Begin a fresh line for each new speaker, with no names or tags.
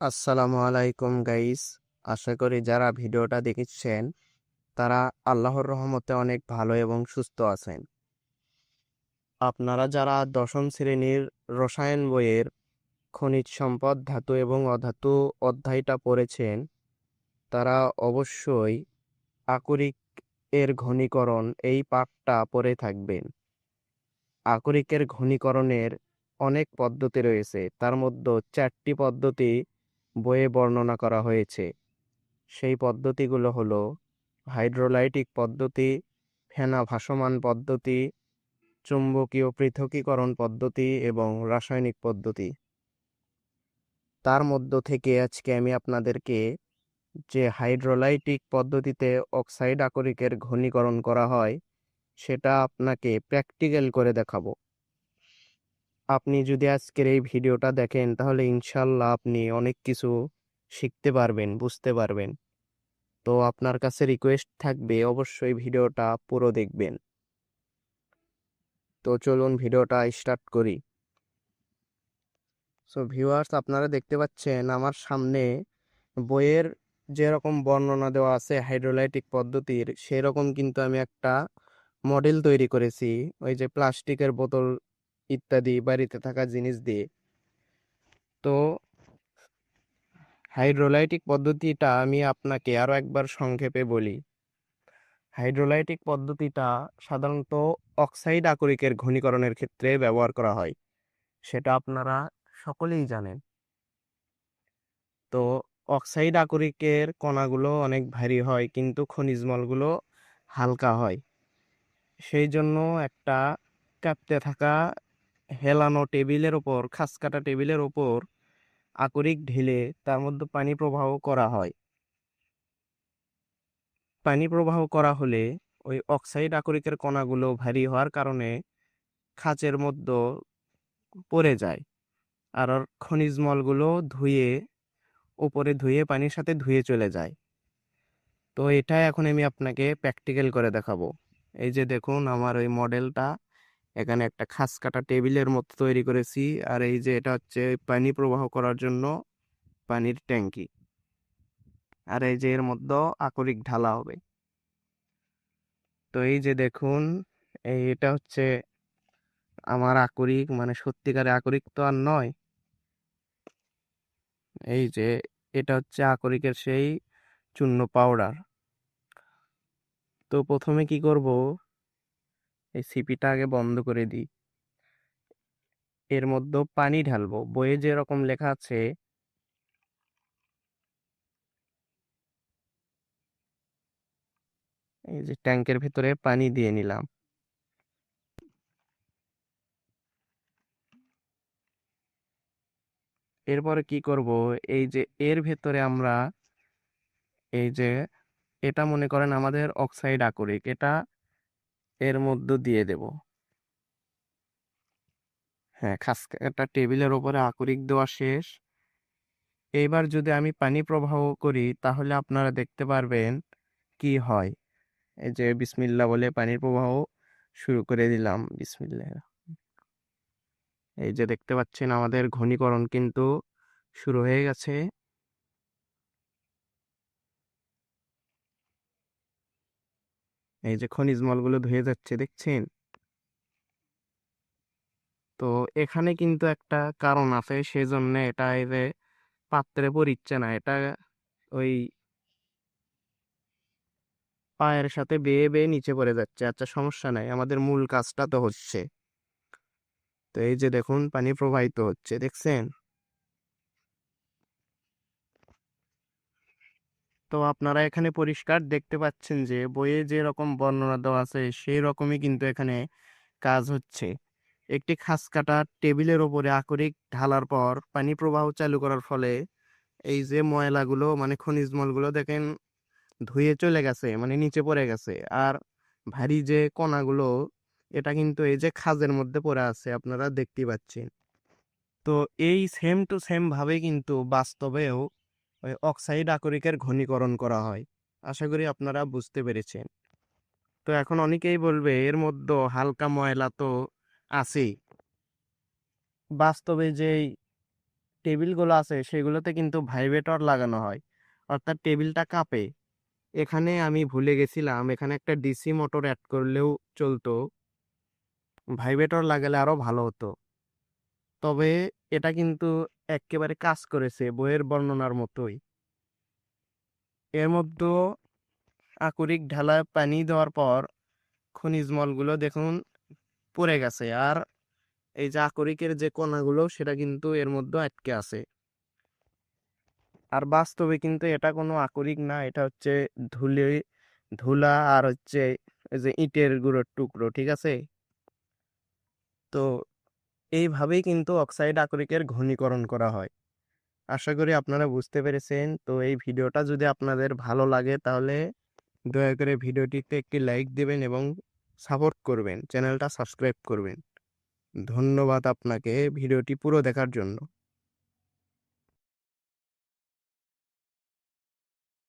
আসসালামু আলাইকুম গাইস। আশা করি যারা ভিডিওটা দেখছেন তারা আল্লাহর রহমতে অনেক ভালো এবং সুস্থ আছেন। আপনারা যারা দশম শ্রেণীর রসায়ন বইয়ের খনিজ সম্পদ ধাতু এবং অধাতু অধ্যায়টা পড়েছেন তারা অবশ্যই আকরিক এর ঘনীকরণ এই পাঠটা পড়ে থাকবেন। আকরিকের ঘনীকরণের অনেক পদ্ধতি রয়েছে, তার মধ্যে 4টি পদ্ধতি বইয়ে বর্ণনা করা হয়েছে। সেই পদ্ধতিগুলো হলো হাইড্রোলাইটিক পদ্ধতি, ফেনা ভাসমান পদ্ধতি, চুম্বকীয় পৃথকীকরণ পদ্ধতি এবং রাসায়নিক পদ্ধতি। তার মধ্য থেকে আজকে আমি আপনাদেরকে যে হাইড্রোলাইটিক পদ্ধতিতে অক্সাইড আকরিকের ঘনীকরণ করা হয় সেটা আপনাকে প্র্যাকটিক্যাল করে দেখাবো। আপনি যদি আজকের এই ভিডিওটা দেখেন তাহলে ইনশাল্লাহ আপনি অনেক কিছু শিখতে পারবেন, বুঝতে পারবেন। তো আপনার কাছে রিকোয়েস্ট থাকবে অবশ্যই ভিডিওটা পুরো দেখবেন। তো চলুন ভিডিওটা স্টার্ট করি। সো ভিউয়ার্স, আপনারা দেখতে পাচ্ছেন আমার সামনে বইয়ের যেরকম বর্ণনা দেওয়া আছে হাইড্রোলাইটিক পদ্ধতির, সেরকম কিন্তু আমি একটা মডেল তৈরি করেছি ওই যে প্লাস্টিকের বোতল ইত্যাদি বাড়িতে থাকা জিনিস দিয়ে। তো হাইড্রোলাইটিক পদ্ধতিটা আমি আপনাকে আরো একবার সংক্ষেপে বলি। হাইড্রোলাইটিক পদ্ধতিটা সাধারণত অক্সাইড আকরিকের ঘনীকরণের ক্ষেত্রে ব্যবহার করা হয়, সেটা আপনারা সকলেই জানেন। তো অক্সাইড আকরিকের কণাগুলো অনেক ভারী হয় কিন্তু খনিজ মলগুলো হালকা হয়। সেই জন্য একটা কাঁপতে থাকা হেলানো টেবিলের ওপর, খাসকাটা টেবিলের ওপর আকরিক ঢেলে তার মধ্যে পানি প্রবাহ করা হয়। পানি প্রবাহ করা হলে ওই অক্সাইড আকরিকের কণাগুলো ভারী হওয়ার কারণে খাঁচের মধ্যে পড়ে যায়। আর ওর খনিজ মলগুলো উপরে ধুয়ে পানির সাথে ধুয়ে চলে যায়। তো এটা এখন আমি আপনাকে প্র্যাকটিক্যাল করে দেখাবো। এই যে দেখুন আমার ওই মডেলটা, এখানে একটা খাস কাটা টেবিলের মতো তৈরি করেছি। আর এই যে এটা হচ্ছে পানি প্রবাহ করার জন্য পানির ট্যাঙ্কি। আর এই যে এর মধ্যে আকরিক ঢালা হবে। তো এই যে দেখুন, এটা হচ্ছে আমার আকরিক, মানে সত্যিকারে আকরিক তো আর নয়। এই যে এটা হচ্ছে আকরিকের সেই চূর্ণ পাউডার। তো প্রথমে কি করব, এই সিপিটা আগে বন্ধ করে দিই। এর মধ্যে পানি ঢালবো, বইয়ে যেরকম লেখা আছে এই যে ট্যাঙ্কের ভিতরে পানি দিয়ে নিলাম। এরপরে কি করব, এই যে এর ভেতরে আমরা এই যে এটা মনে করেন আমাদের অক্সাইড আকরিক, এটা এর মধ্যে দিয়ে দেব। হ্যাঁ, খাস একটা টেবিলের উপরে আকরিক দেওয়া শেষ। এইবার যদি আমি পানি প্রবাহ করি তাহলে আপনারা দেখতে পারবেন কি হয়। এই যে বিসমিল্লাহ বলে পানির প্রবাহ শুরু করে দিলাম। বিসমিল্লাহ। এই যে দেখতে পাচ্ছেন আমাদের ঘনীকরণ কিন্তু শুরু হয়ে গেছে। এই যে খনিজ মলগুলো ধুয়ে যাচ্ছে দেখছেন। তো এখানে কিন্তু একটা কারণ আছে, সেজন্য এটা এই যে পাত্রে পড়ছে না, এটা ওই পায়ের সাথে বেয়ে বেয়ে নিচে পড়ে যাচ্ছে। আচ্ছা, সমস্যা নাই, আমাদের মূল কাজটা তো হচ্ছে। তো এই যে দেখুন পানি প্রবাহিত হচ্ছে দেখছেন। তো আপনারা এখানে পরিষ্কার দেখতে পাচ্ছেন যে বইয়ে যে রকম বর্ণনা দেওয়া আছে সেই রকমই কিন্তু এখানে কাজ হচ্ছে। একটি খাস কাটা টেবিলের ওপরে আকরিক ঢালার পর পানি প্রবাহ চালু করার ফলে এই যে ময়লাগুলো, মানে খনিজ মলগুলো দেখেন ধুয়ে চলে গেছে, মানে নিচে পড়ে গেছে। আর ভারী যে কণাগুলো, এটা কিন্তু এই যে খাঁজের মধ্যে পড়ে আছে, আপনারা দেখতে পাচ্ছেন। তো এই সেম টু সেম ভাবে কিন্তু বাস্তবেও ওই অক্সাইড আকরিকের ঘনীকরণ করা হয়। আশা করি আপনারা বুঝতে পেরেছেন। তো এখন অনেকেই বলবে এর মধ্যে হালকা ময়লা তো আছেই। বাস্তবে যেই টেবিলগুলো আছে সেগুলোতে কিন্তু ভাইব্রেটর লাগানো হয়, অর্থাৎ টেবিলটা কাঁপে। এখানে আমি ভুলে গেছিলাম, এখানে একটা ডিসি মোটর অ্যাড করলেও চলতো, ভাইব্রেটর লাগালে আরো ভালো হতো। তবে এটা কিন্তু এক্কেবারে কাজ করেছে বইয়ের বর্ণনার মতোই। এর মধ্যেও আকরিক ঢালায় পানি দেওয়ার পর খনিজ মলগুলো দেখুন পড়ে গেছে, আর এই যে আকরিকের যে কণাগুলো সেটা কিন্তু এর মধ্যে আটকে আছে। আর বাস্তবে কিন্তু এটা কোনো আকরিক না, এটা হচ্ছে ধুলা আর হচ্ছে এই যে ইটের গুঁড়োর টুকরো, ঠিক আছে। তো এইভাবেই কিন্তু অক্সাইড আকরিকের ঘনীকরণ করা হয়। আশা করি আপনারা বুঝতে পেরেছেন। তো এই ভিডিওটা যদি আপনাদের ভালো লাগে তাহলে দয়া করে ভিডিওটিতে একটি লাইক দিবেন এবং সাপোর্ট করবেন, চ্যানেলটা সাবস্ক্রাইব করবেন। ধন্যবাদ আপনাকে ভিডিওটি পুরো দেখার জন্য।